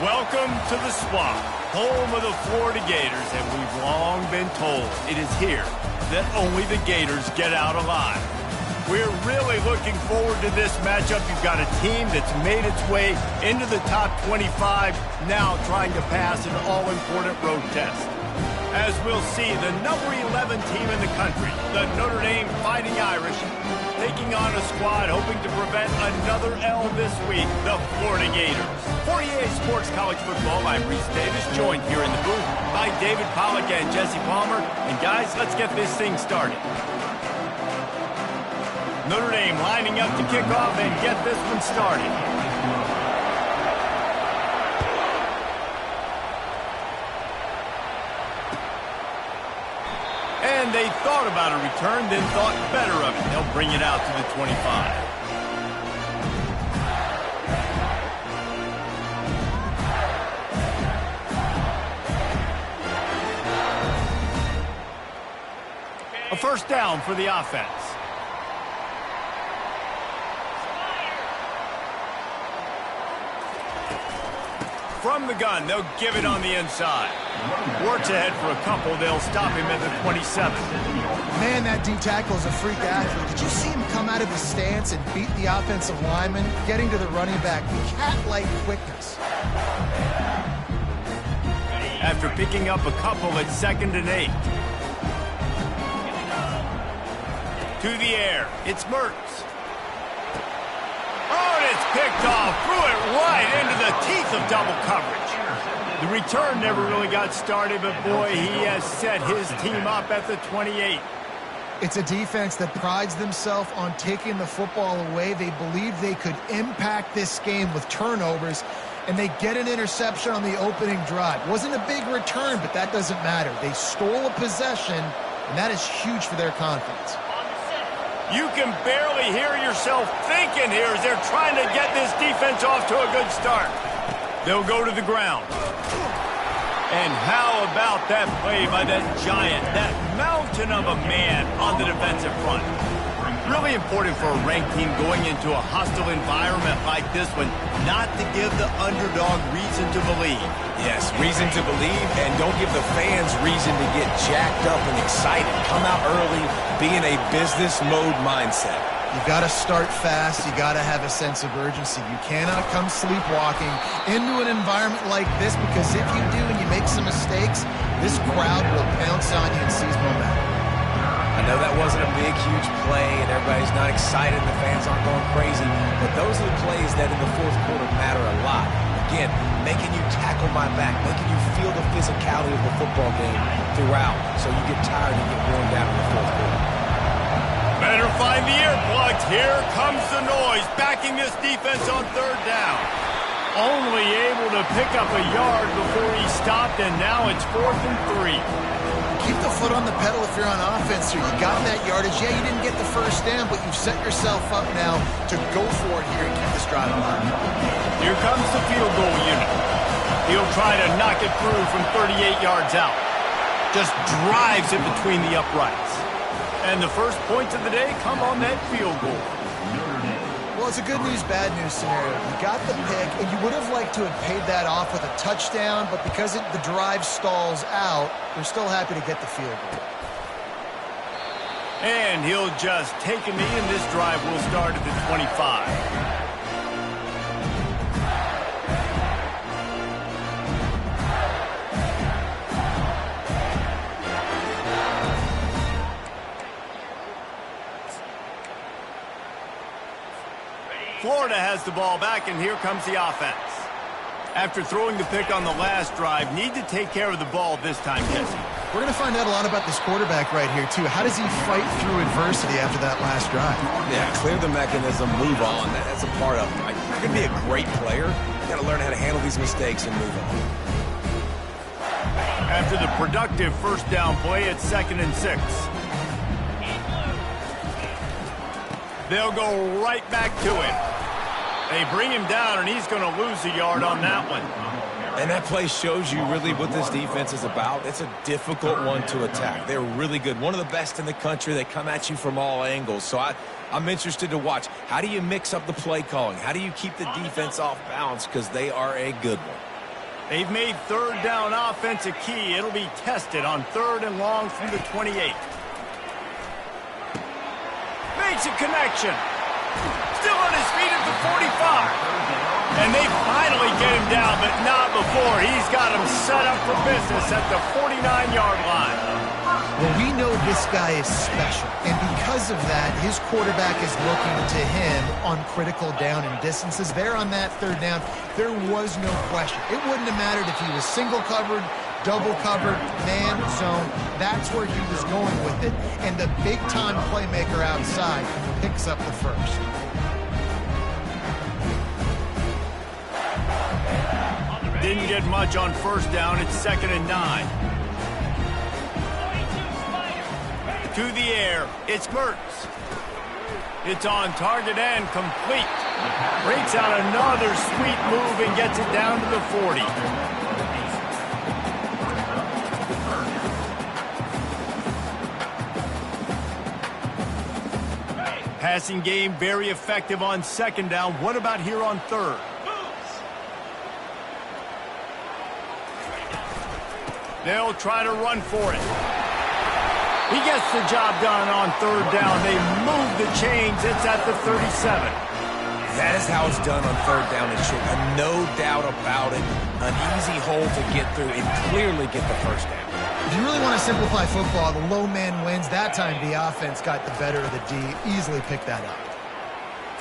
Welcome to the Swamp, home of the Florida Gators, and we've long been told it is here that only the Gators get out alive. We're really looking forward to this matchup. You've got a team that's made its way into the top 25, now trying to pass an all-important road test. As we'll see, the number 11 team in the country, the Notre Dame Fighting Irish, taking on a squad hoping to prevent another L this week, the Florida Gators. For EA Sports College Football, I'm Reese Davis, joined here in the booth by David Pollack and Jesse Palmer. And guys, let's get this thing started. Notre Dame lining up to kick off and get this one started. And they thought about a return, then thought better of it. They'll bring it out to the 25. A first down for the offense. From the gun, they'll give it on the inside. Works ahead for a couple. They'll stop him at the 27. Man, that D tackle is a freak athlete. Did you see him come out of his stance and beat the offensive lineman, getting to the running back? Cat-like quickness. After picking up a couple at 2nd and 8. To the air, it's Mertz. Oh, and it's picked off. Threw it right into the teeth of double coverage. The return never really got started, but boy, he has set his team up at the 28. It's a defense that prides themselves on taking the football away. They believe they could impact this game with turnovers, and they get an interception on the opening drive. Wasn't a big return, but that doesn't matter. They stole a possession, and that is huge for their confidence. You can barely hear yourself thinking here as they're trying to get this defense off to a good start. They'll go to the ground. And how about that play by that giant, that mountain of a man on the defensive front? Really important for a ranked team going into a hostile environment like this one, not to give the underdog reason to believe. Yes, reason to believe, and don't give the fans reason to get jacked up and excited. Come out early, be in a business mode mindset. You got to start fast. You got to have a sense of urgency. You cannot come sleepwalking into an environment like this, because if you do and you make some mistakes, this crowd will pounce on you and seize momentum. I know that wasn't a big, huge play, and everybody's not excited, and the fans aren't going crazy, but those are the plays that in the fourth quarter matter a lot. Again, making you tackle my back, making you feel the physicality of the football game throughout, so you get tired and get worn down in the fourth quarter. Better find the earplugs. Here comes the noise, backing this defense on 3rd down. Only able to pick up a yard before he stopped, and now it's 4th and 3. Keep the foot on the pedal if you're on offense here. You got that yardage. Yeah, you didn't get the first down, but you've set yourself up now to go for it here and keep this drive alive. Here comes the field goal unit. He'll try to knock it through from 38 yards out. Just drives it between the uprights. And the first points of the day come on that field goal. Well, it's a good news, bad news scenario. You got the pick, and you would have liked to have paid that off with a touchdown, but because the drive stalls out, they're still happy to get the field goal. And he'll just take a knee, and this drive will start at the 25. Florida has the ball back, and here comes the offense. After throwing the pick on the last drive, need to take care of the ball this time, Jesse. We're going to find out a lot about this quarterback right here, too. How does he fight through adversity after that last drive? Yeah, clear the mechanism, move on. That's a part of it. You're going to be a great player. You got to learn how to handle these mistakes and move on. After the productive first down play, it's 2nd and 6. They'll go right back to him. They bring him down, and he's going to lose a yard on that one. And that play shows you really what this defense is about. It's a difficult one to attack. They're really good. One of the best in the country. They come at you from all angles. So I'm interested to watch. How do you mix up the play calling? How do you keep the defense off balance? Because they are a good one. They've made third down offense a key. It'll be tested on 3rd and long from the 28. Makes a connection. Still on his feet at the 45. And they finally get him down, but not before. He's got him set up for business at the 49-yard line. Well, we know this guy is special, and because of that, his quarterback is looking to him on critical down and distances. There on that 3rd down, there was no question. It wouldn't have mattered if he was single covered, double covered, man, zone. That's where he was going with it, and the big-time playmaker outside picks up the first. Didn't get much on 1st down. It's 2nd and 9. To the air, it's Mertz. It's on target and complete. Breaks out another sweet move and gets it down to the 40. Passing game very effective on 2nd down. What about here on 3rd? They'll try to run for it. He gets the job done on 3rd down. They move the chains. It's at the 37. That is how it's done on 3rd down and short. No doubt about it. An easy hole to get through and clearly get the 1st down. If you really want to simplify football, the low man wins. That time the offense got the better of the D. Easily picked that up.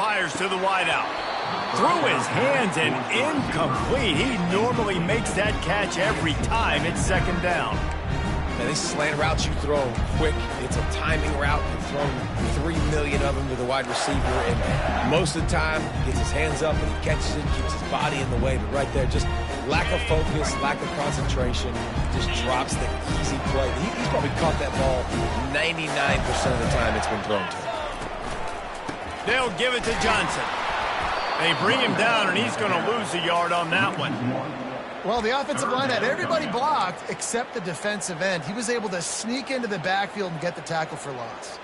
Fires to the wideout. Through his hands and incomplete. He normally makes that catch every time. It's 2nd down. Now, these slant routes you throw quick. It's a timing route. You've thrown 3 million of them to the wide receiver, and most of the time, he gets his hands up and he catches it, keeps his body in the way. But right there, just lack of focus, lack of concentration, just drops the easy play. He's probably caught that ball 99% of the time it's been thrown to him. They'll give it to Johnson. They bring him down, and he's going to lose a yard on that one. Well, the offensive line had everybody blocked except the defensive end. He was able to sneak into the backfield and get the tackle for loss.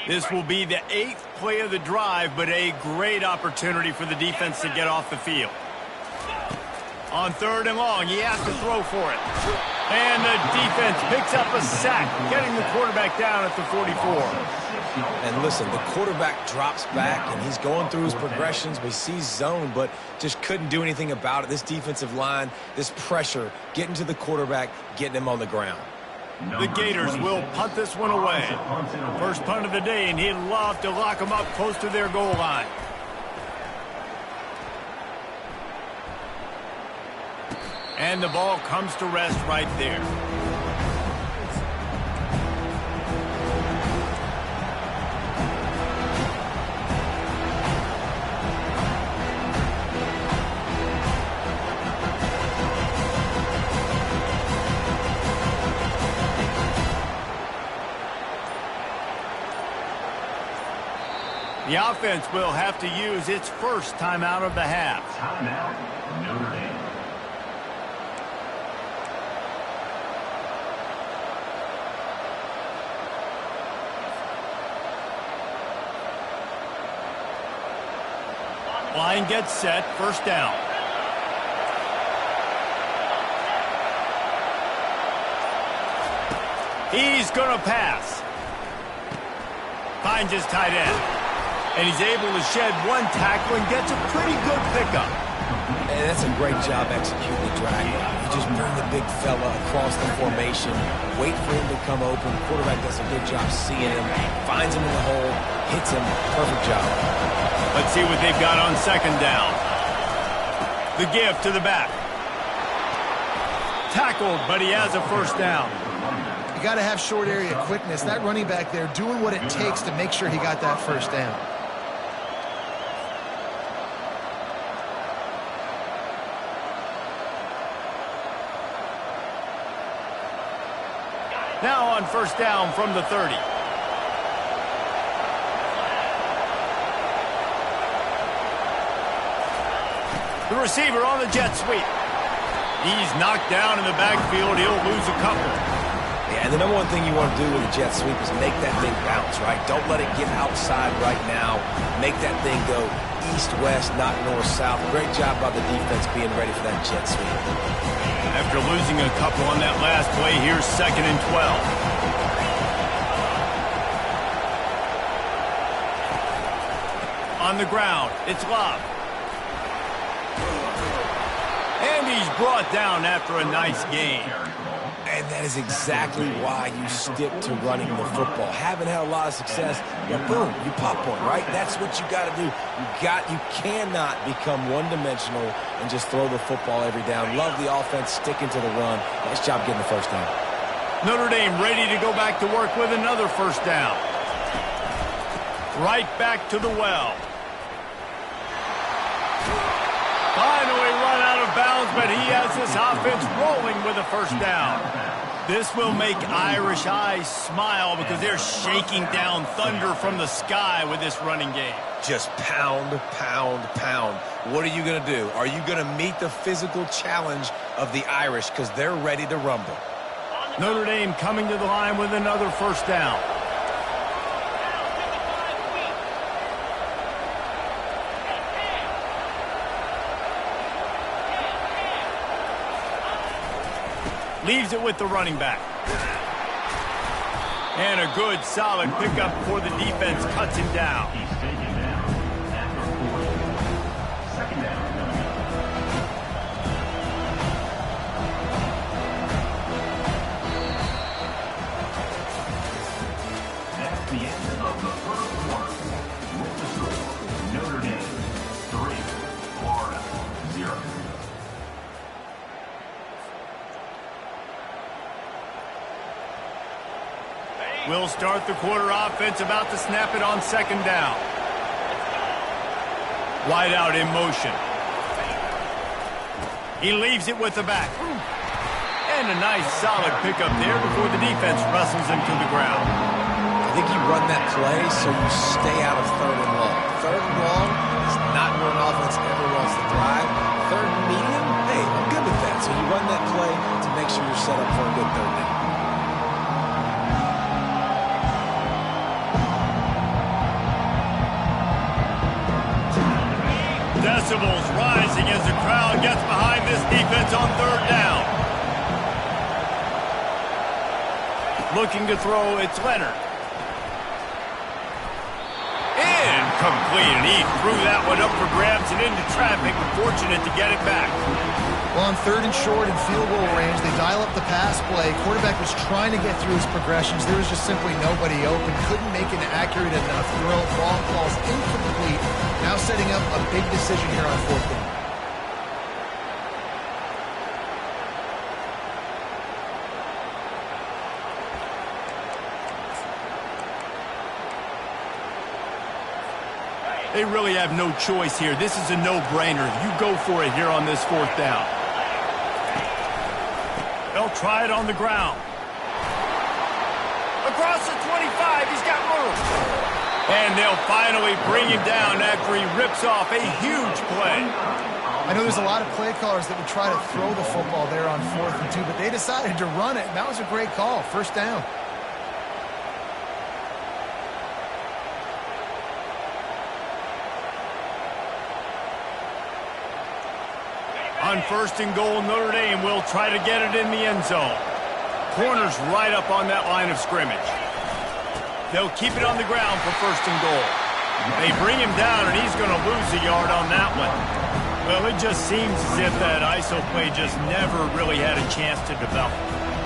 This will be the 8th play of the drive, but a great opportunity for the defense to get off the field. On 3rd and long, he has to throw for it. And the defense picks up a sack, getting the quarterback down at the 44. And listen, the quarterback drops back, and he's going through his progressions. We see zone, but just couldn't do anything about it. This defensive line, this pressure, getting to the quarterback, getting him on the ground. The Gators will punt this one away. First punt of the day, and he'd love to lock them up close to their goal line. And the ball comes to rest right there. The offense will have to use its first timeout of the half. Timeout, Notre Dame. Line gets set, 1st down. He's going to pass. Finds his tight end. And he's able to shed one tackle and gets a pretty good pickup. And that's a great job executing the drag. You just bring the big fella across the formation, wait for him to come open. The quarterback does a good job seeing him, finds him in the hole, hits him. Perfect job. Let's see what they've got on 2nd down. The give to the back. Tackled, but he has a 1st down. You got to have short area quickness. That running back there doing what it takes to make sure he got that 1st down. Now on 1st down from the 30. The receiver on the jet sweep. He's knocked down in the backfield. He'll lose a couple. Yeah, and the number one thing you want to do with a jet sweep is make that thing bounce, right? Don't let it get outside right now. Make that thing go east-west, not north-south. Great job by the defense being ready for that jet sweep. After losing a couple on that last play, here's 2nd and 12. On the ground, it's Love. And he's brought down after a nice gain. And that is exactly why you stick to running the football. Haven't had a lot of success, but boom, you pop one, right? That's what you got to do. You cannot become one-dimensional and just throw the football every down. Love the offense sticking to the run. Nice job getting the first down. Notre Dame ready to go back to work with another first down. Right back to the well. Finally run out of bounds, but he has this offense rolling with a first down. This will make Irish eyes smile because they're shaking down thunder from the sky with this running game. Just pound, pound, pound. What are you going to do? Are you going to meet the physical challenge of the Irish because they're ready to rumble? Notre Dame coming to the line with another first down. Leaves it with the running back. And a good, solid pickup before the defense cuts him down. He's taken down after 40. 2nd down. That's the end of the first quarter. With the score, Notre Dame 3, Florida 0. We'll start the quarter offense, about to snap it on 2nd down. Wide out in motion. He leaves it with the back. And a nice solid pickup there before the defense wrestles him to the ground. I think you run that play so you stay out of 3rd and long. 3rd and long is not where an offense ever wants to thrive. 3rd and medium, hey, I'm good with that. So you run that play to make sure you're set up for a good 3rd down. Decibels rising as the crowd gets behind this defense on 3rd down. Looking to throw, it's Leonard. Incomplete, and he threw that one up for grabs and into traffic. Fortunate to get it back. Well, on 3rd and short and field goal range, they dial up the pass play. Quarterback was trying to get through his progressions. There was just simply nobody open. Couldn't make an accurate enough throw. Ball falls incomplete. Now setting up a big decision here on 4th down. They really have no choice here. This is a no-brainer. You go for it here on this 4th down. They'll try it on the ground. Across the 25, he's got room. And they'll finally bring him down after he rips off a huge play. I know there's a lot of play callers that would try to throw the football there on 4th and 2, but they decided to run it, and that was a great call. First down. On 1st and goal, Notre Dame will try to get it in the end zone. Corners right up on that line of scrimmage. They'll keep it on the ground for 1st and goal. They bring him down, and he's going to lose a yard on that one. Well, it just seems as if that ISO play just never really had a chance to develop.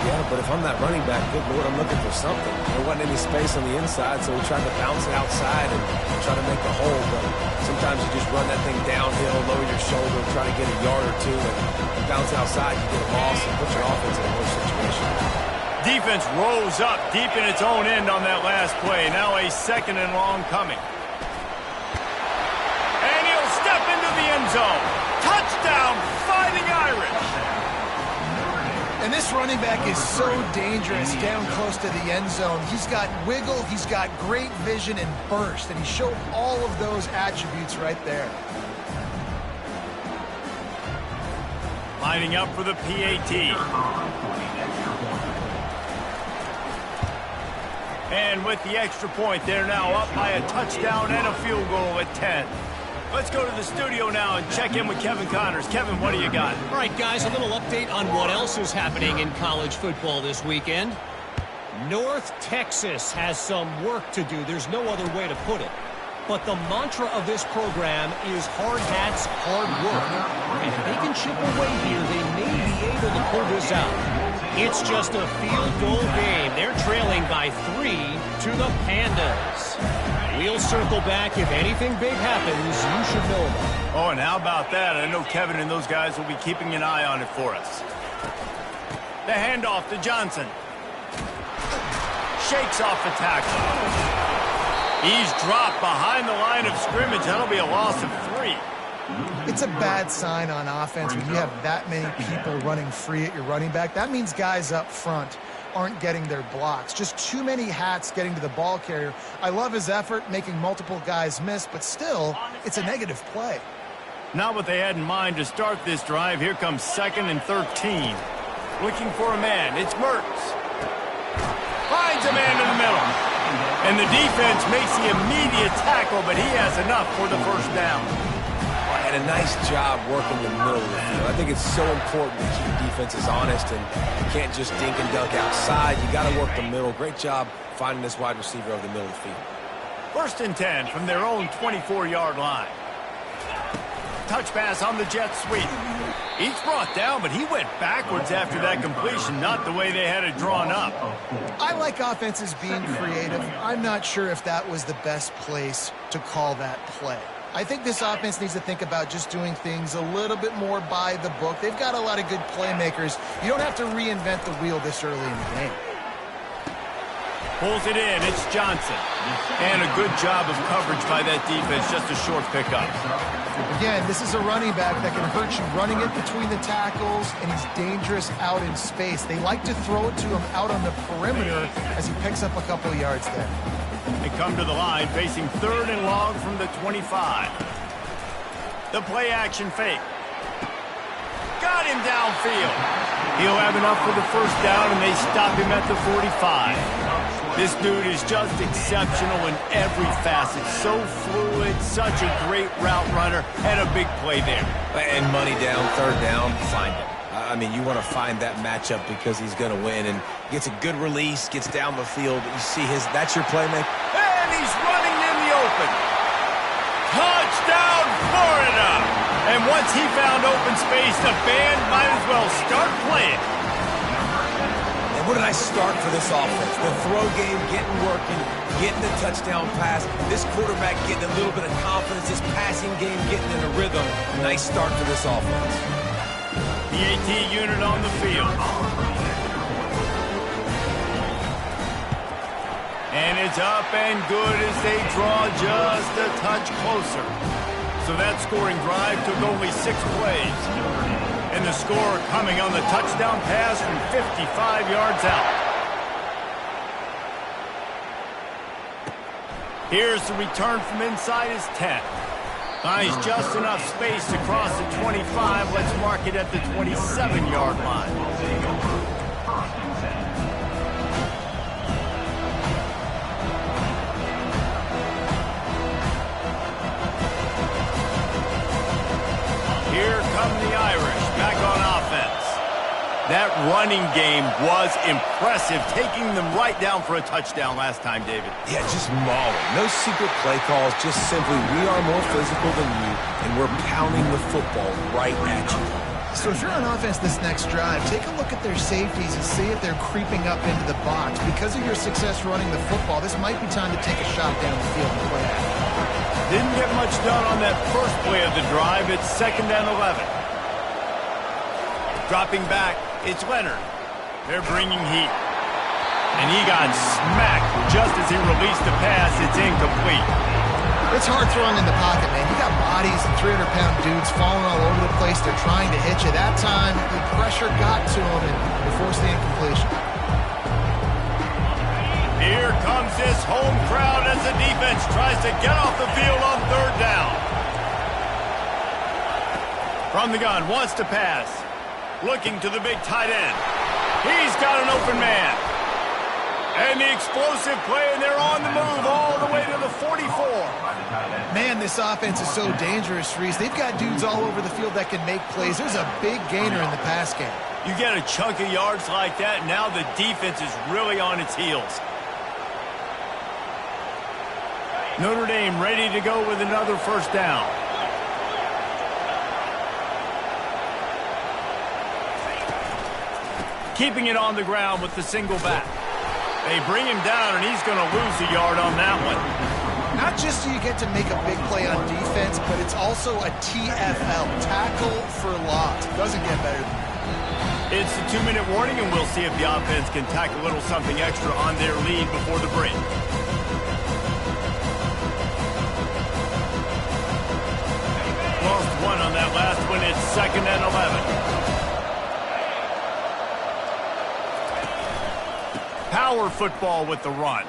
Yeah, but if I'm that running back, good Lord, I'm looking for something. There wasn't any space on the inside, so we tried to bounce it outside and try to make a hole. But sometimes you just run that thing downhill, lower your shoulder, try to get a yard or two, and bounce outside, you get a loss and put your offense in a worse situation. Defense rose up deep in its own end on that last play. Now a 2nd and long coming. And he'll step into the end zone. Touchdown, Fighting Irish. And this running back is so dangerous down close to the end zone. He's got wiggle, he's got great vision and burst, and he showed all of those attributes right there. Lining up for the PAT. And with the extra point, they're now up by a touchdown and a field goal at 10. Let's go to the studio now and check in with Kevin Connors. Kevin, what do you got? All right, guys, a little update on what else is happening in college football this weekend. North Texas has some work to do. There's no other way to put it. But the mantra of this program is hard hats, hard work. And if they can chip away here, they may be able to pull this out. It's just a field goal game. They're trailing by 3 to the Pandas. We'll circle back. If anything big happens, you should know about it. Oh, and how about that? I know Kevin and those guys will be keeping an eye on it for us. The handoff to Johnson. Shakes off the tackle. He's dropped behind the line of scrimmage. That'll be a loss of 3. It's a bad sign on offense when you have that many people running free at your running back. That means guys up front aren't getting their blocks. Just too many hats getting to the ball carrier. I love his effort, making multiple guys miss, but still, it's a negative play. Not what they had in mind to start this drive. Here comes 2nd and 13. Looking for a man. It's Mertz. Finds a man in the middle. And the defense makes the immediate tackle, but he has enough for the first down. And a nice job working the middle of the field. I think it's so important to keep defenses honest, and you can't just dink and dunk outside. You got to work the middle. Great job finding this wide receiver over the middle of the field. 1st and 10 from their own 24-yard line. Touch pass on the jet sweep. He's brought down, but he went backwards after that completion, not the way they had it drawn up. I like offenses being creative. I'm not sure if that was the best place to call that play. I think this offense needs to think about just doing things a little bit more by the book. They've got a lot of good playmakers. You don't have to reinvent the wheel this early in the game. Pulls it in. It's Johnson. And a good job of coverage by that defense. Just a short pickup. Again, this is a running back that can hurt you running it between the tackles, and he's dangerous out in space. They like to throw it to him out on the perimeter as he picks up a couple of yards there. They come to the line facing 3rd and long from the 25. The play action fake. Got him downfield. He'll have enough for the first down, and they stop him at the 45. This dude is just exceptional in every facet. So fluid, such a great route runner, and a big play there. And money down, 3rd down, find him. I mean, you want to find that matchup because he's going to win, and gets a good release, gets down the field. You see that's your playmaker. And he's running in the open. Touchdown, Florida! And once he found open space, the band might as well start playing. And what a nice start for this offense. The throw game getting working, getting the touchdown pass. This quarterback getting a little bit of confidence. This passing game getting in a rhythm. Nice start for this offense. The AT unit on the field. And it's up and good as they draw just a touch closer. So that scoring drive took only 6 plays. And the score coming on the touchdown pass from 55 yards out. Here's the return from inside his 10. Finds just enough space to cross the 25. Let's mark it at the 27-yard line. Here come the Irish back on offense. That running game was impressive, taking them right down for a touchdown last time, David. Yeah, just mauling. No secret play calls, just simply we are more physical than you, and we're pounding the football right at you. So if you're on offense this next drive, take a look at their safeties and see if they're creeping up into the box. Because of your success running the football, this might be time to take a shot down the field and play action. Didn't get much done on that first play of the drive. It's 2nd and 11. Dropping back, it's Leonard. They're bringing heat. And he got smacked just as he released the pass. It's incomplete. It's hard throwing in the pocket, man. You got bodies and 300-pound dudes falling all over the place. They're trying to hit you. That time, the pressure got to him and they forced the incompletion. Here comes this home crowd as the defense tries to get off the field on 3rd down. From the gun, wants to pass. Looking to the big tight end. He's got an open man. And the explosive play, and they're on the move all the way to the 44. Man, this offense is so dangerous, Reese. They've got dudes all over the field that can make plays. There's a big gainer in the pass game. You get a chunk of yards like that, and now the defense is really on its heels. Notre Dame ready to go with another first down. Keeping it on the ground with the single back. They bring him down, and he's going to lose a yard on that one. Not just do you get to make a big play on defense, but it's also a TFL, tackle for loss. Doesn't get better than that. It's the 2-minute warning, and we'll see if the offense can tack a little something extra on their lead before the break. Lost one on that last one. It's 2nd and 11. Power football with the run.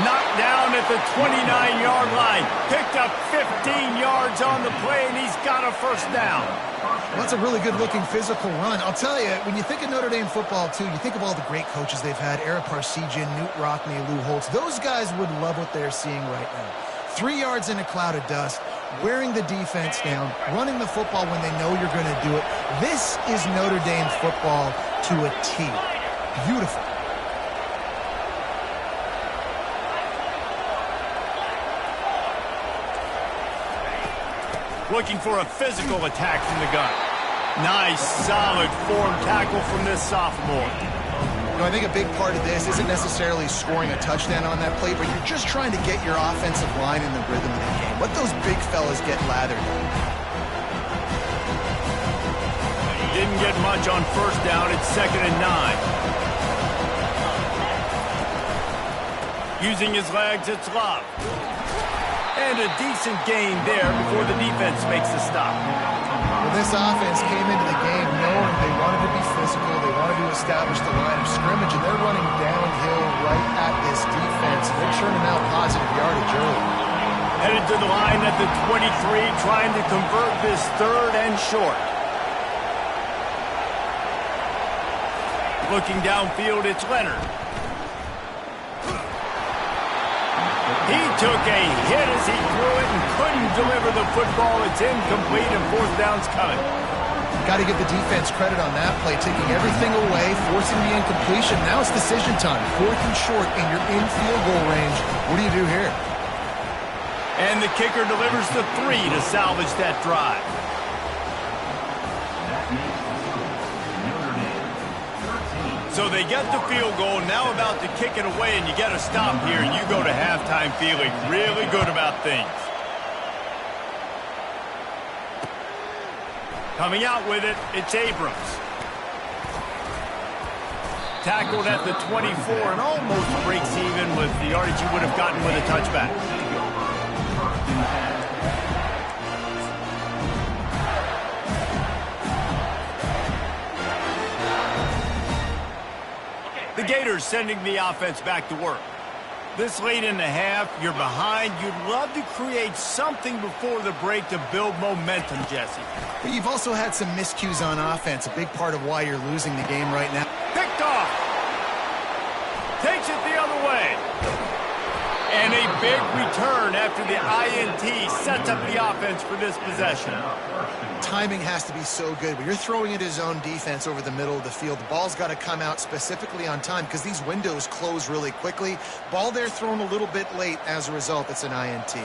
Knocked down at the 29-yard line. Picked up 15 yards on the play, and he's got a first down. Well, that's a really good-looking physical run. I'll tell you, when you think of Notre Dame football, too, you think of all the great coaches they've had, Ara Parseghian, Knute Rockne, Lou Holtz. Those guys would love what they're seeing right now. 3 yards in a cloud of dust, wearing the defense down, running the football when they know you're going to do it. This is Notre Dame football to a T. Beautiful. Looking for a physical attack from the gun. Nice, solid form tackle from this sophomore. You know, I think a big part of this isn't necessarily scoring a touchdown on that play, but you're just trying to get your offensive line in the rhythm of the game. Let those big fellas get lathered. Didn't get much on first down. It's 2nd and 9. Using his legs, it's Love. And a decent gain there before the defense makes the stop. Well, this offense came into the game knowing they wanted to be physical, they wanted to establish the line of scrimmage, and they're running downhill right at this defense. They're churning out positive yardage early. Headed to the line at the 23, trying to convert this 3rd and short. Looking downfield, it's Leonard. He took a hit as he threw it and couldn't deliver the football. It's incomplete, and 4th down's coming. Got to give the defense credit on that play, taking everything away, forcing the incompletion. Now it's decision time. 4th and short, and you're in field goal range. What do you do here? And the kicker delivers the 3 to salvage that drive. So they get the field goal, now about to kick it away, and you get a stop here, and you go to halftime feeling really good about things. Coming out with it, it's Abrams. Tackled at the 24 and almost breaks even with the yardage he would have gotten with a touchback. The Gators sending the offense back to work. This late in the half, you're behind. You'd love to create something before the break to build momentum, Jesse. But you've also had some miscues on offense, a big part of why you're losing the game right now. Picked off. Takes it the other way. And a big return after the INT sets up the offense for this possession. Timing has to be so good. When you're throwing at his own defense over the middle of the field, the ball's got to come out specifically on time because these windows close really quickly. Ball there thrown a little bit late. As a result, it's an INT.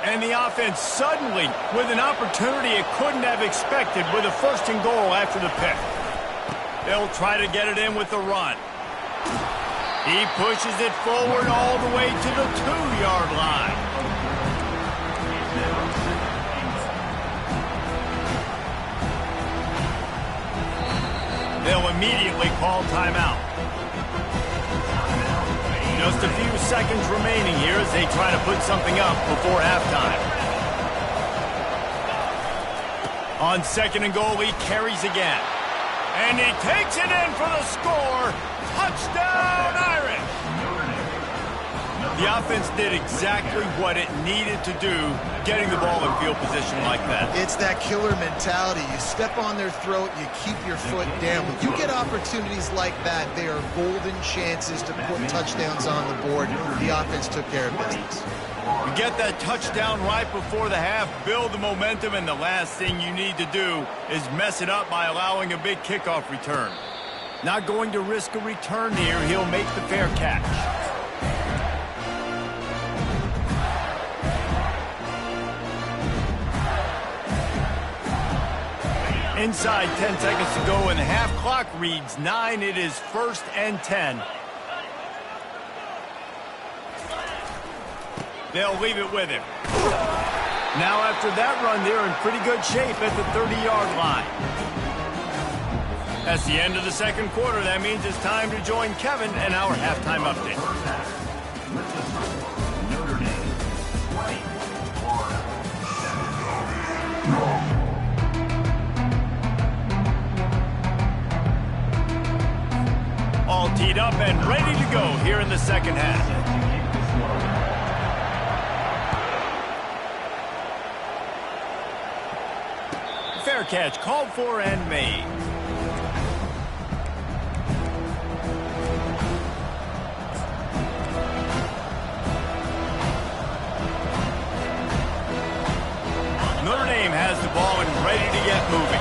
And the offense suddenly with an opportunity it couldn't have expected with a 1st and goal after the pick. They'll try to get it in with the run. He pushes it forward all the way to the 2-yard line. They'll immediately call timeout. Just a few seconds remaining here as they try to put something up before halftime. On 2nd and goal, he carries again. And he takes it in for the score. Touchdown, Irish! The offense did exactly what it needed to do, getting the ball in field position like that. It's that killer mentality. You step on their throat, you keep your foot down. When you get opportunities like that, they are golden chances to put touchdowns on the board. The offense took care of business. You get that touchdown right before the half, build the momentum, and the last thing you need to do is mess it up by allowing a big kickoff return. Not going to risk a return here. He'll make the fair catch. Inside 10 seconds to go, and the half clock reads 9. It is 1st and 10. They'll leave it with him. Now after that run, they're in pretty good shape at the 30-yard line. That's the end of the second quarter. That means it's time to join Kevin and our halftime update. Notre Dame, 20, Florida, 7. All teed up and ready to go here in the second half. Fair catch called for and made. Notre Dame has the ball and ready to get moving.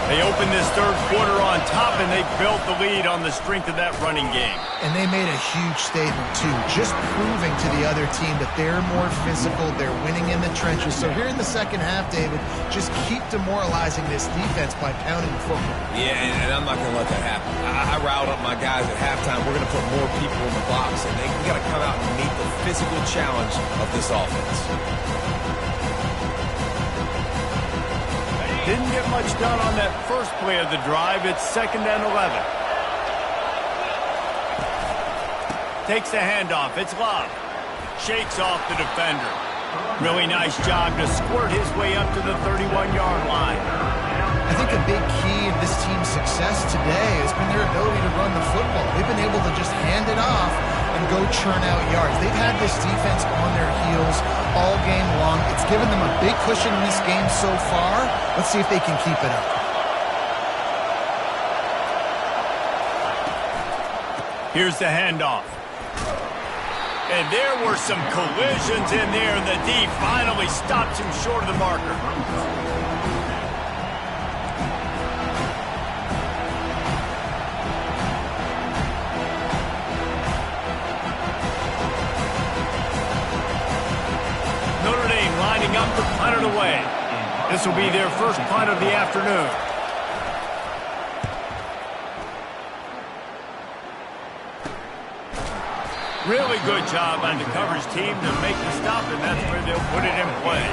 They opened this third quarter on top, and they built the lead on the strength of that running game. And they made a huge statement, too, just proving to the other team that they're more physical, they're winning in the trenches. So here in the second half, David, just keep demoralizing this defense by pounding the football. Yeah, and I'm not going to let that happen. I riled up my guys at halftime. We're going to put more people in the box, and we got to come out and meet the physical challenge of this offense. Didn't get much done on that first play of the drive. It's 2nd and 11. Takes the handoff. It's Love. Shakes off the defender. Really nice job to squirt his way up to the 31-yard line. I think a big key in this team's success today has been their ability to run the football. They've been able to just hand it off and go churn out yards. They've had this defense on their heels all game long. It's given them a big cushion in this game so far. Let's see if they can keep it up. Here's the handoff. And there were some collisions in there, and the D finally stops him short of the marker. Notre Dame lining up to punt it away. This will be their first punt of the afternoon. Really good job on the coverage team to make the stop, and that's where they'll put it in play.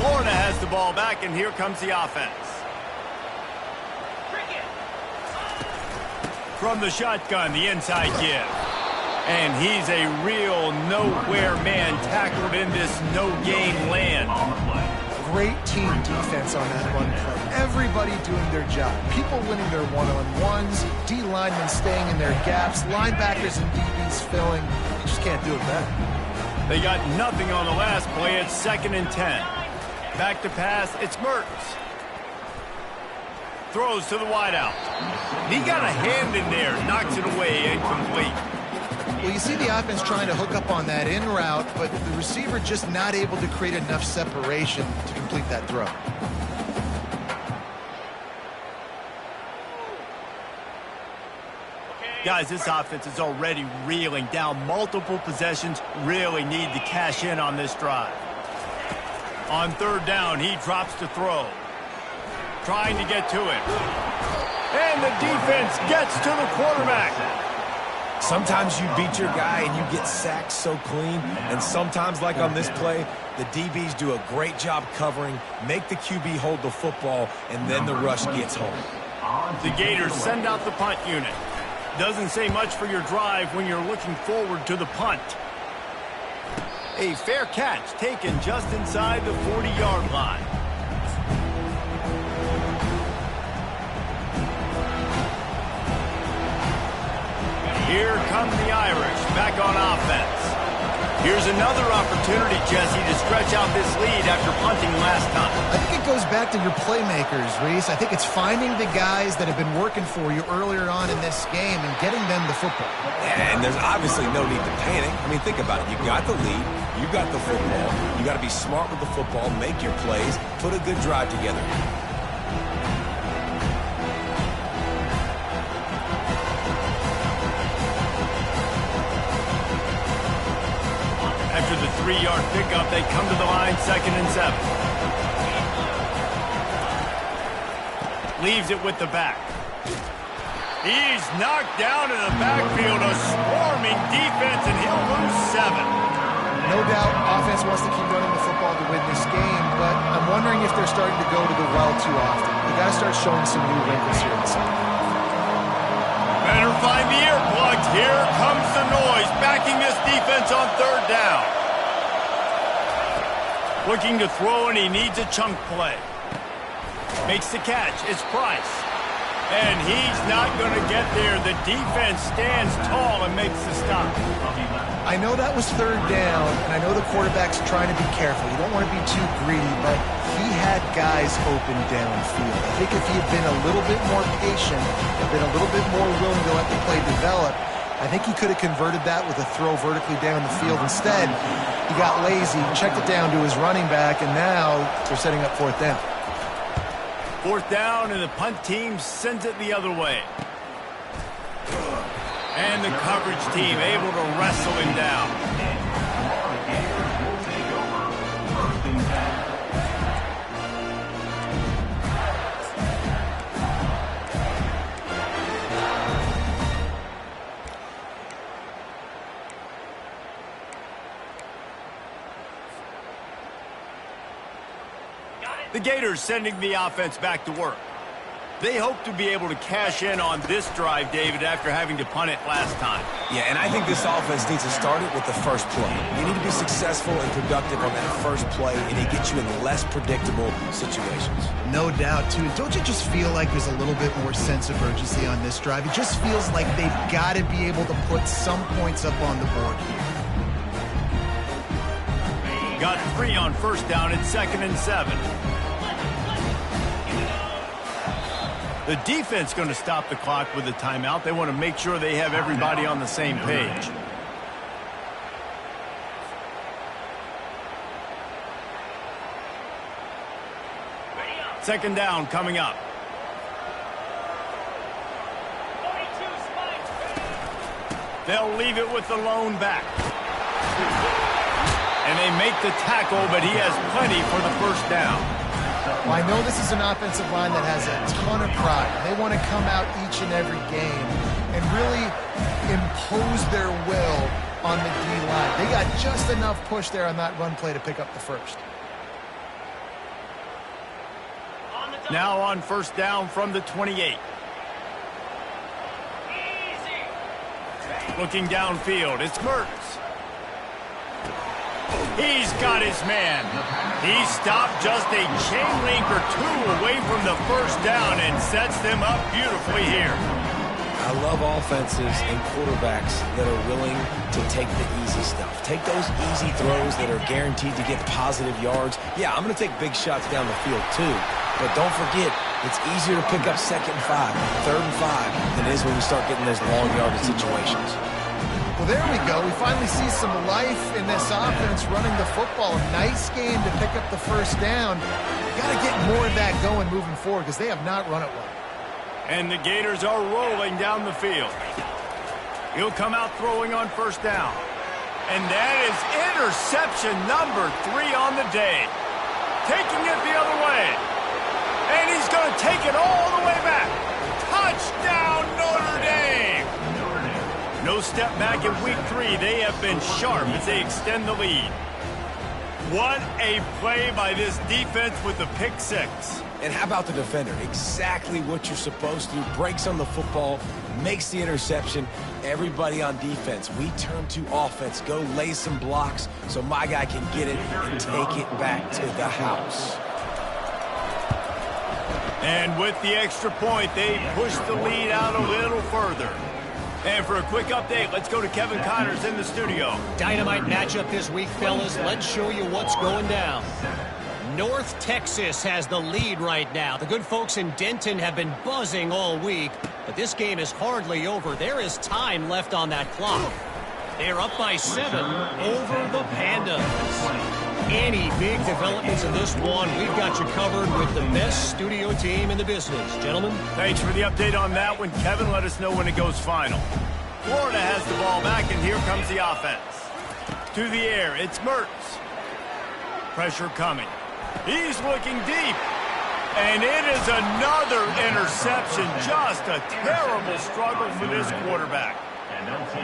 Florida has the ball back, and here comes the offense. From the shotgun, the inside give. And he's a real nowhere man tackled in this no-gain land. Great team defense on that run play. Everybody doing their job. People winning their one-on-ones, D linemen staying in their gaps, linebackers and DBs filling. You just can't do it better. They got nothing on the last play. It's 2nd and 10. Back to pass. It's Mertens. Throws to the wideout. He got a hand in there. Knocks it away. Incomplete. Well, you see the offense trying to hook up on that in route, but the receiver just not able to create enough separation to complete that throw. Guys, this offense is already reeling down multiple possessions. Really need to cash in on this drive. On 3rd down, he drops to throw. Trying to get to it. And the defense gets to the quarterback. Sometimes you beat your guy and you get sacked so clean, and sometimes, like on this play, the DBs do a great job covering, make the QB hold the football, and then the rush gets home. The Gators send out the punt unit. Doesn't say much for your drive when you're looking forward to the punt. A fair catch taken just inside the 40-yard line. Here come the Irish back on offense. Here's another opportunity, Jesse, to stretch out this lead after punting last time. I think it goes back to your playmakers, Reese. I think it's finding the guys that have been working for you earlier on in this game and getting them the football. And there's obviously no need to panic. I mean, think about it. You got the lead. You got the football. You got to be smart with the football, make your plays, put a good drive together. After the 3-yard pickup, they come to the line 2nd and 7. Leaves it with the back. He's knocked down in the backfield, a swarming defense, and he'll lose 7. No doubt offense wants to keep running the football to win this game, but I'm wondering if they're starting to go to the well too often. You got to start showing some new wrinkles here in the second. Better find the earplugs. Here comes the noise, backing this defense on 3rd down. Looking to throw, and he needs a chunk play. Makes the catch. It's Price. And he's not going to get there. The defense stands tall and makes the stop. I know that was 3rd down, and I know the quarterback's trying to be careful. You don't want to be too greedy, but he had guys open downfield. I think if he had been a little bit more patient and been a little bit more willing to let the play develop, I think he could have converted that with a throw vertically down the field. Instead, he got lazy, checked it down to his running back, and now they're setting up 4th down. 4th down, and the punt team sends it the other way. And the coverage team able to wrestle him down. The Gators sending the offense back to work. They hope to be able to cash in on this drive, David, after having to punt it last time. Yeah, and I think this offense needs to start it with the first play. You need to be successful and productive on that first play, and it gets you in less predictable situations. No doubt, too. Don't you just feel like there's a little bit more sense of urgency on this drive? It just feels like they've got to be able to put some points up on the board here. Got 3 on 1st down at 2nd and 7. The defense going to stop the clock with a timeout. They want to make sure they have everybody on the same page. Second down coming up. They'll leave it with the lone back. And they make the tackle, but he has plenty for the 1st down. Well, I know this is an offensive line that has a ton of pride. They want to come out each and every game and really impose their will on the D-line. They got just enough push there on that run play to pick up the 1st. Now on 1st down from the 28. Looking downfield, it's Mertz. He's got his man. He stopped just a chain link or 2 away from the 1st down and sets them up beautifully here. I love offenses and quarterbacks that are willing to take the easy stuff. Take those easy throws that are guaranteed to get positive yards. Yeah, I'm going to take big shots down the field too. But don't forget, it's easier to pick up 2nd and 5, 3rd and 5 than it is when we start getting those long yardage situations. Well, there we go. We finally see some life in this offense running the football. Nice game to pick up the 1st down. Got to get more of that going moving forward because they have not run it well. And the Gators are rolling down the field. He'll come out throwing on 1st down. And that is interception number 3 on the day. Taking it the other way. And he's going to take it all the way back. Touchdown, Notre Dame! No step back in week 3. They have been sharp as they extend the lead. What a play by this defense with the pick 6. And how about the defender? Exactly what you're supposed to do. Breaks on the football, makes the interception. Everybody on defense, we turn to offense. Go lay some blocks so my guy can get it and take it back to the house. And with the extra point, they push the lead out a little further. And for a quick update, let's go to Kevin Connors in the studio. Dynamite matchup this week, fellas. Let's show you what's going down. North Texas has the lead right now. The good folks in Denton have been buzzing all week, but this game is hardly over. There is time left on that clock. They're up by 7 over the Pandas. Any big developments in this one, we've got you covered with the best studio team in the business. Gentlemen. Thanks for the update on that one. Kevin, let us know when it goes final. Florida has the ball back, and here comes the offense. To the air, it's Mertz. Pressure coming. He's looking deep. And it is another interception. Just a terrible struggle for this quarterback.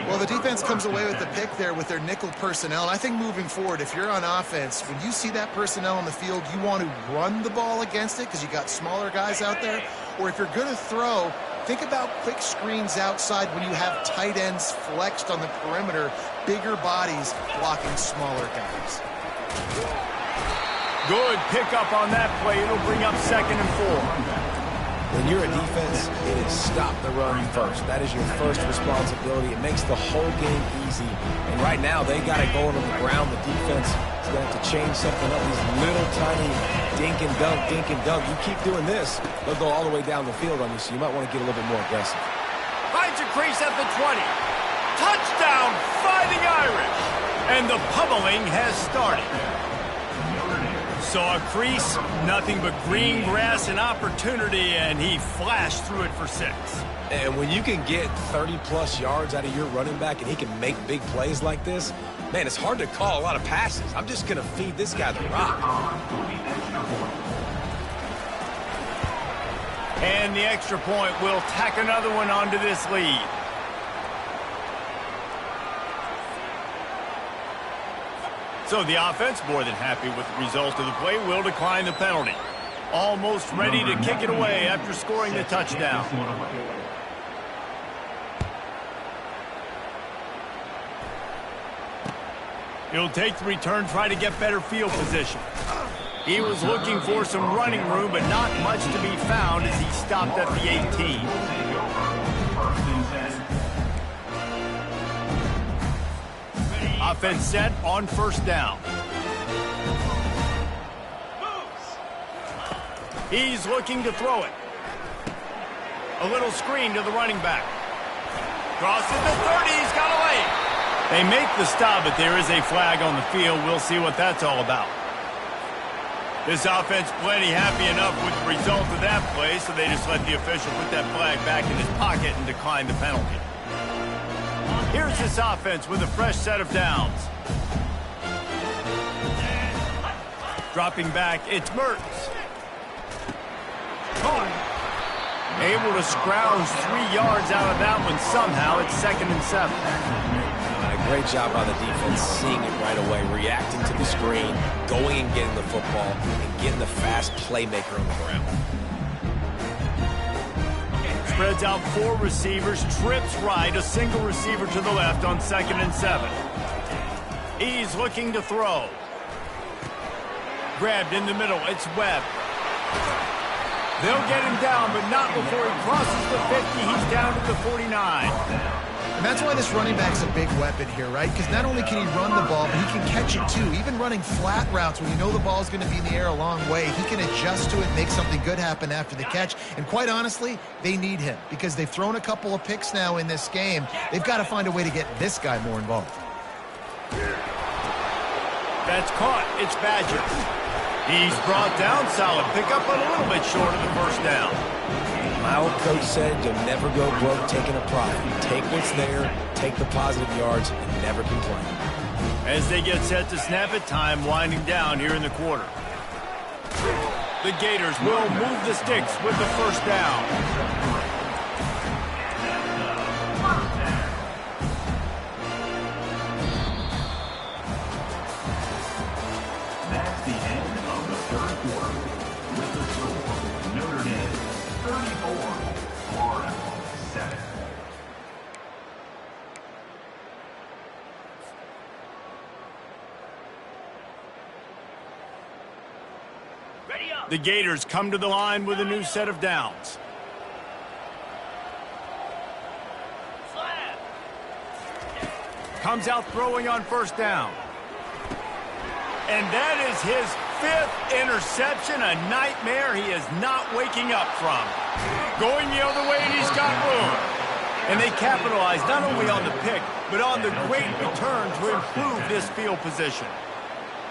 Well, the defense comes away with the pick there with their nickel personnel. And I think moving forward, if you're on offense, when you see that personnel on the field, you want to run the ball against it because you got smaller guys out there. Or if you're going to throw, think about quick screens outside when you have tight ends flexed on the perimeter, bigger bodies blocking smaller guys. Good pickup on that play. It'll bring up 2nd and 4. When you're a defense, it is stop the run first. That is your first responsibility. It makes the whole game easy. And right now, they got it going on the ground. The defense is going to have to change something up. These little tiny dink and dunk, dink and dunk. You keep doing this, they'll go all the way down the field on you, so you might want to get a little bit more aggressive. Finds a crease at the 20. Touchdown, Fighting Irish. And the pummeling has started. Saw a crease, nothing but green grass and opportunity, and he flashed through it for 6. And when you can get 30-plus yards out of your running back and he can make big plays like this, man, it's hard to call a lot of passes. I'm just going to feed this guy the rock. And the extra point will tack another one onto this lead. So the offense, more than happy with the result of the play, will decline the penalty. Almost ready to kick it away after scoring the touchdown. He'll take the return, try to get better field position. He was looking for some running room, but not much to be found as he stopped at the 18. Offense set on 1st down. He's looking to throw it. A little screen to the running back. Crosses the 30, he's got a lane. They make the stop, but there is a flag on the field. We'll see what that's all about. This offense plenty happy enough with the result of that play, so they just let the official put that flag back in his pocket and decline the penalty. Here's this offense with a fresh set of downs. Dropping back, it's Mertz. Caught. Able to scrounge 3 yards out of that one somehow. It's 2nd and 7. Great job by the defense, seeing it right away, reacting to the screen, going and getting the football, and getting the fast playmaker on the ground. Spreads out 4 receivers, trips right, a single receiver to the left on 2nd and 7. He's looking to throw. Grabbed in the middle, it's Webb. They'll get him down, but not before he crosses the 50. He's down to the 49. And that's why this running back's a big weapon here, right? Because not only can he run the ball, but he can catch it too. Even running flat routes when you know the ball's going to be in the air a long way, he can adjust to it and make something good happen after the catch. And quite honestly, they need him because they've thrown a couple of picks now in this game. They've got to find a way to get this guy more involved. That's caught. It's Badger. He's brought down. Solid pickup, but a little bit short of the 1st down. My old coach said you'll never go broke taking a profit. Take what's there, take the positive yards, and never complain. As they get set to snap it, time winding down here in the quarter. The Gators will move the sticks with the 1st down. That's the end of the 3rd quarter. With the score, Notre Dame 34, Florida 7. The Gators come to the line with a new set of downs. Flat. Comes out throwing on first down. And that is his 5th interception, a nightmare he is not waking up from. Going the other way, and he's got room. And they capitalize not only on the pick, but on the great return to improve this field position.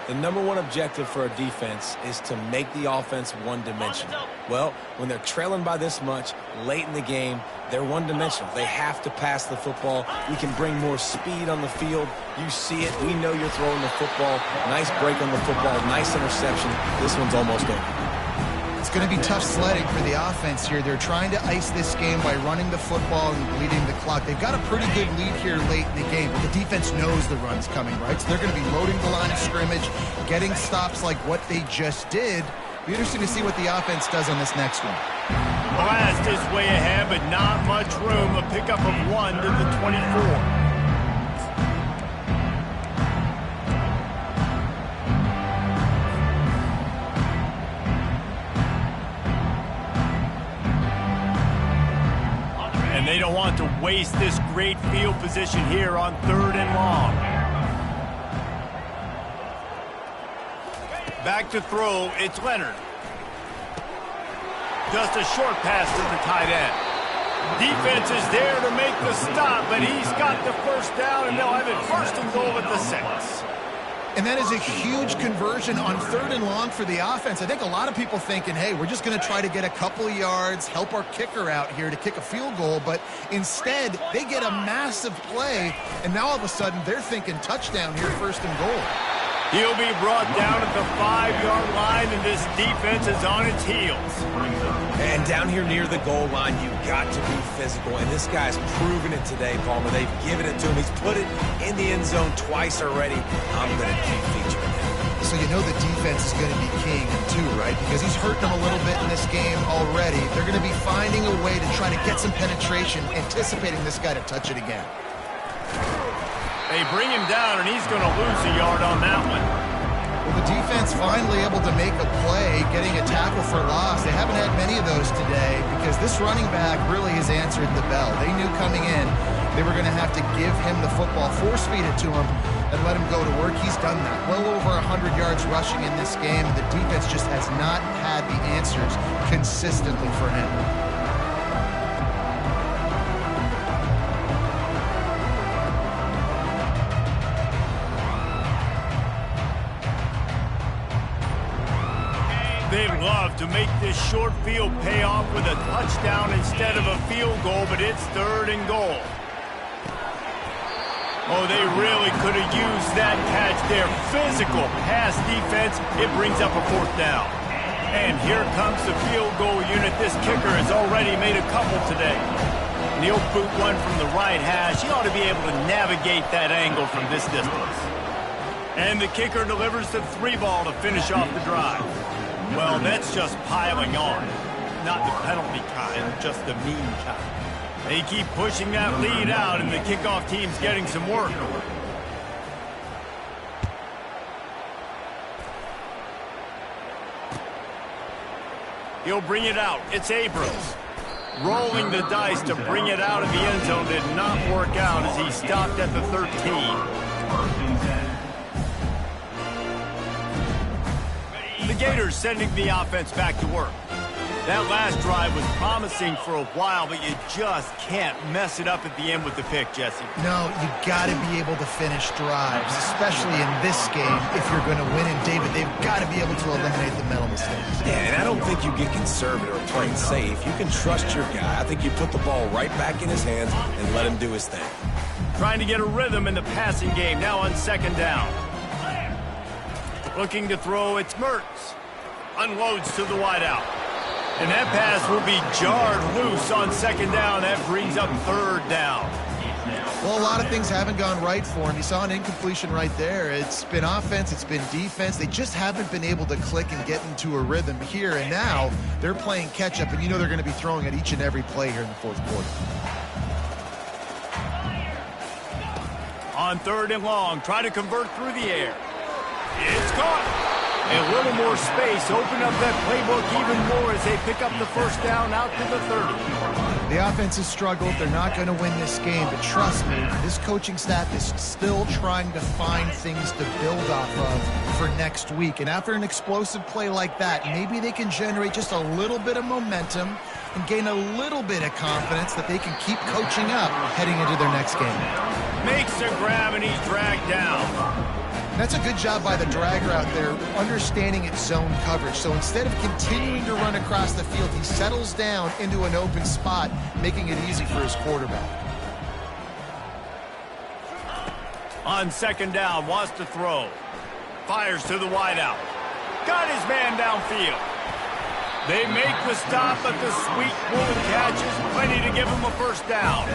The #1 objective for a defense is to make the offense one-dimensional. Well, when they're trailing by this much late in the game, they're one-dimensional. They have to pass the football. We can bring more speed on the field. You see it. We know you're throwing the football. Nice break on the football. Nice interception. This one's almost over. It's going to be tough sledding for the offense here. They're trying to ice this game by running the football and bleeding the clock. They've got a pretty good lead here late in the game, but the defense knows the run's coming, right? So they're going to be loading the line of scrimmage, getting stops like what they just did. Be interesting to see what the offense does on this next one. Blast is way ahead, but not much room. A pickup of 1 to the 24. And they don't want to waste this great field position here on 3rd and long. Back to throw, it's Leonard. Just a short pass to the tight end. Defense is there to make the stop, but he's got the first down, and they'll have it 1st and goal at the 6. And that is a huge conversion on 3rd and long for the offense. I think a lot of people thinking, hey, we're just going to try to get a couple of yards, help our kicker out here to kick a field goal. But instead, they get a massive play, and now all of a sudden they're thinking touchdown here, 1st and goal. He'll be brought down at the 5-yard line, and this defense is on its heels. And down here near the goal line, you've got to be physical. And this guy's proven it today, Palmer. They've given it to him. He's put it in the end zone twice already. I'm going to keep featuring him. So you know the defense is going to be king too, right? Because he's hurting them a little bit in this game already. They're going to be finding a way to try to get some penetration, anticipating this guy to touch it again. They bring him down, and he's going to lose a yard on that one. Well, the defense finally able to make a play, getting a tackle for loss. They haven't had many of those today because this running back really has answered the bell. They knew coming in they were going to have to give him the football, force-feed it to him, and let him go to work. He's done that. Well over 100 yards rushing in this game. The defense just has not had the answers consistently for him. They'd love to make this short field pay off with a touchdown instead of a field goal, but it's 3rd and goal. Oh, they really could have used that catch there. Physical pass defense. It brings up a 4th down. And here comes the field goal unit. This kicker has already made a couple today. And he'll boot one from the right hash. He ought to be able to navigate that angle from this distance. And the kicker delivers the 3-ball to finish off the drive. Well, that's just piling on. Not the penalty kind, just the mean kind. They keep pushing that lead out, and the kickoff team's getting some work. He'll bring it out. It's Abrams. Rolling the dice to bring it out of the end zone did not work out as he stopped at the 13. The Gators sending the offense back to work. That last drive was promising for a while, but you just can't mess it up at the end with the pick, Jesse. No, you got to be able to finish drives, especially in this game if you're going to win. And David, they've got to be able to eliminate the mental mistakes. Yeah, and I don't think you get conservative or play it safe. You can trust your guy. I think you put the ball right back in his hands and let him do his thing. Trying to get a rhythm in the passing game now on 2nd down. Looking to throw, it's Mertz. Unloads to the wideout. And that pass will be jarred loose on 2nd down. That brings up 3rd down. Well, a lot of things haven't gone right for him. You saw an incompletion right there. It's been offense, it's been defense. They just haven't been able to click and get into a rhythm here. And now they're playing catch-up, and you know they're going to be throwing at each and every play here in the 4th quarter. On 3rd and long, try to convert through the air. It's caught. A little more space. Open up that playbook even more as they pick up the 1st down out to the 30. The offense has struggled. They're not going to win this game, but trust me, this coaching staff is still trying to find things to build off of for next week. And after an explosive play like that, maybe they can generate just a little bit of momentum and gain a little bit of confidence that they can keep coaching up heading into their next game. Makes a grab and he's dragged down. That's a good job by the dragger out there, understanding its zone coverage. So instead of continuing to run across the field, he settles down into an open spot, making it easy for his quarterback. On second down, wants to throw. Fires to the wideout. Got his man downfield. They make the stop, but the sweet bullet catch is plenty to give him a first down.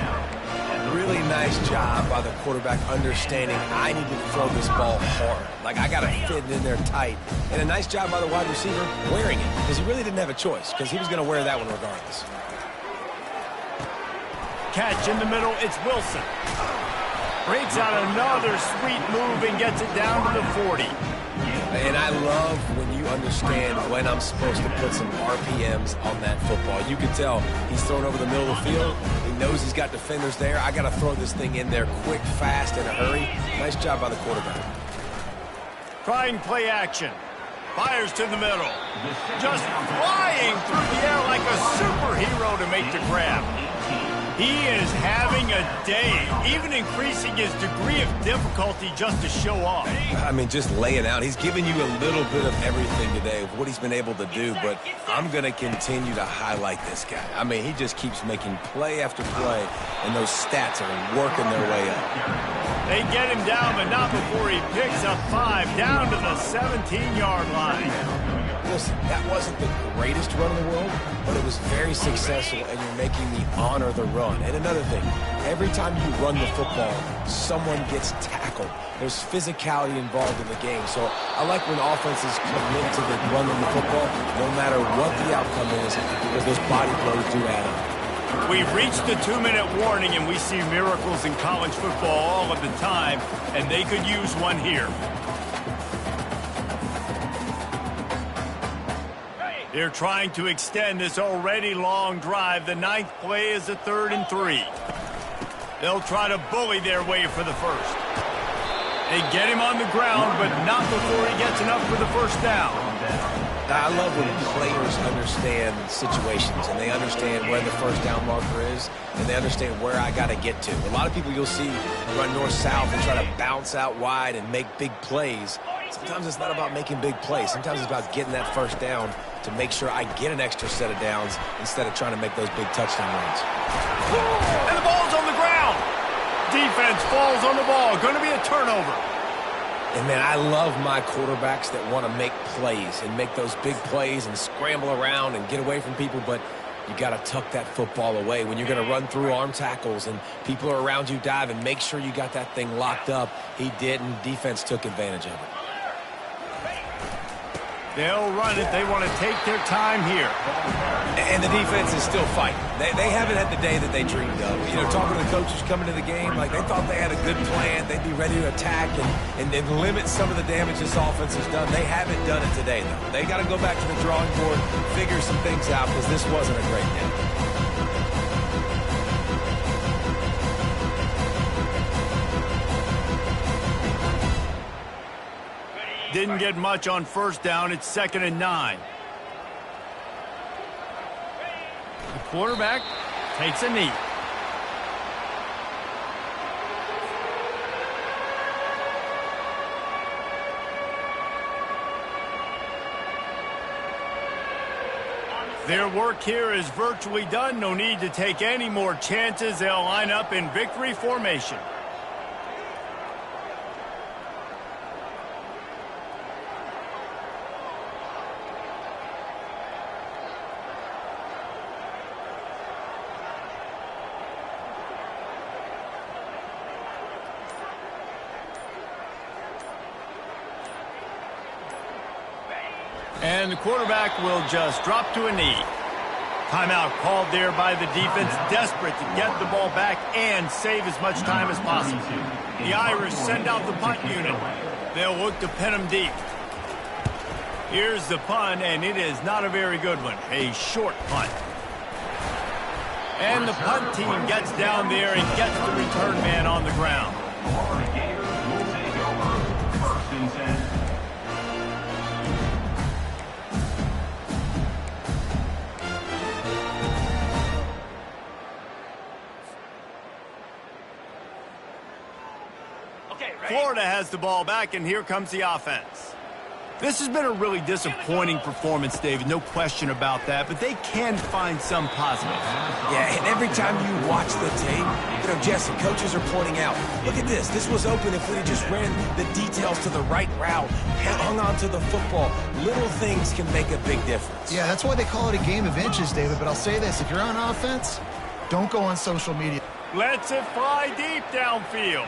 Really nice job by the quarterback understanding I need to throw this ball hard. Like, I got to fit it in there tight. And a nice job by the wide receiver wearing it, because he really didn't have a choice, because he was going to wear that one regardless. Catch in the middle, it's Wilson. Breaks out another sweet move and gets it down to the 40. And I love when you understand when I'm supposed to put some RPMs on that football. You can tell he's thrown over the middle of the field. He knows he's got defenders there. I got to throw this thing in there quick, fast, in a hurry. Nice job by the quarterback. Trying play action. Fires to the middle. Just flying through the air like a superhero to make the grab. He is having a day, even increasing his degree of difficulty just to show off. I mean, just laying out. He's giving you a little bit of everything today of what he's been able to do, but I'm going to continue to highlight this guy. I mean, he just keeps making play after play, and those stats are working their way up. They get him down, but not before he picks up 5 down to the 17-yard line. Listen, that wasn't the greatest run in the world, but it was very successful, and you're making me honor the run. And another thing, every time you run the football, someone gets tackled. There's physicality involved in the game. So I like when offenses commit to the running the football, no matter what the outcome is, because those body blows do add up. We've reached the 2-minute warning, and we see miracles in college football all of the time, and they could use one here. They're trying to extend this already long drive. The 9th play is a 3rd and 3. They'll try to bully their way for the first. They get him on the ground, but not before he gets enough for the first down. I love when players understand situations and they understand where the first down marker is and they understand where I got to get to. A lot of people you'll see run north-south and try to bounce out wide and make big plays. Sometimes it's not about making big plays. Sometimes it's about getting that first down to make sure I get an extra set of downs instead of trying to make those big touchdown runs. And the ball's on the ground. Defense falls on the ball. Going to be a turnover. And, man, I love my quarterbacks that want to make plays and make those big plays and scramble around and get away from people, but you got to tuck that football away. When you're going to run through arm tackles and people are around you diving, make sure you got that thing locked up. He didn't. Defense took advantage of it. They'll run it. They want to take their time here. And the defense is still fighting. They haven't had the day that they dreamed of. You know, talking to the coaches coming to the game, like they thought they had a good plan. They'd be ready to attack and limit some of the damage this offense has done. They haven't done it today, though. They got to go back to the drawing board, figure some things out, because this wasn't a great day. Didn't get much on first down. It's 2nd and 9. The quarterback takes a knee. Their work here is virtually done. No need to take any more chances. They'll line up in victory formation. And the quarterback will just drop to a knee. Timeout called there by the defense, desperate to get the ball back and save as much time as possible. The Irish send out the punt unit. They'll look to pin them deep. Here's the punt, and it is not a very good one. A short punt. And the punt team gets down there and gets the return man on the ground. Florida Gators will take over 1st and 10. Florida has the ball back, and here comes the offense. This has been a really disappointing performance, David, no question about that, but they can find some positives. Yeah, and every time you watch the tape, Jesse, coaches are pointing out, look at this. This was open if we just ran the details to the right route, hung on to the football. Little things can make a big difference. Yeah, that's why they call it a game of inches, David, but I'll say this. If you're on offense, don't go on social media. Lets it fly deep downfield.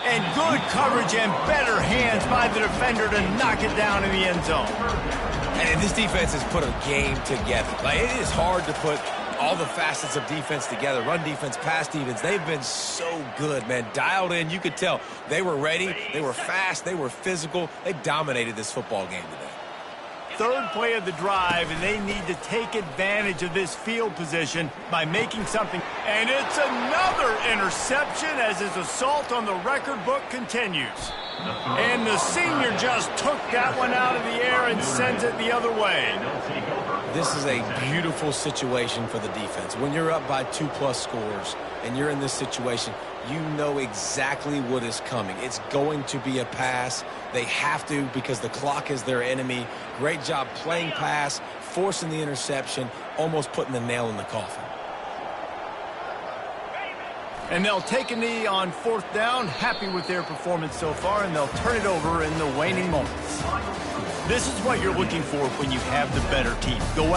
And good coverage and better hands by the defender to knock it down in the end zone. And this defense has put a game together. Like, it is hard to put all the facets of defense together. Run defense, pass defense. They've been so good, man. Dialed in. You could tell they were ready. They were fast. They were physical. They dominated this football game today. Third play of the drive, and they need to take advantage of this field position by making something. And it's another interception as his assault on the record book continues. And the senior just took that one out of the air and sends it the other way. This is a beautiful situation for the defense. When you're up by 2+ scores and you're in this situation, you know exactly what is coming. It's going to be a pass. They have to because the clock is their enemy. Great job playing pass, forcing the interception, almost putting the nail in the coffin. And they'll take a knee on 4th down, happy with their performance so far, and they'll turn it over in the waning moments. This is what you're looking for when you have the better team. Go out.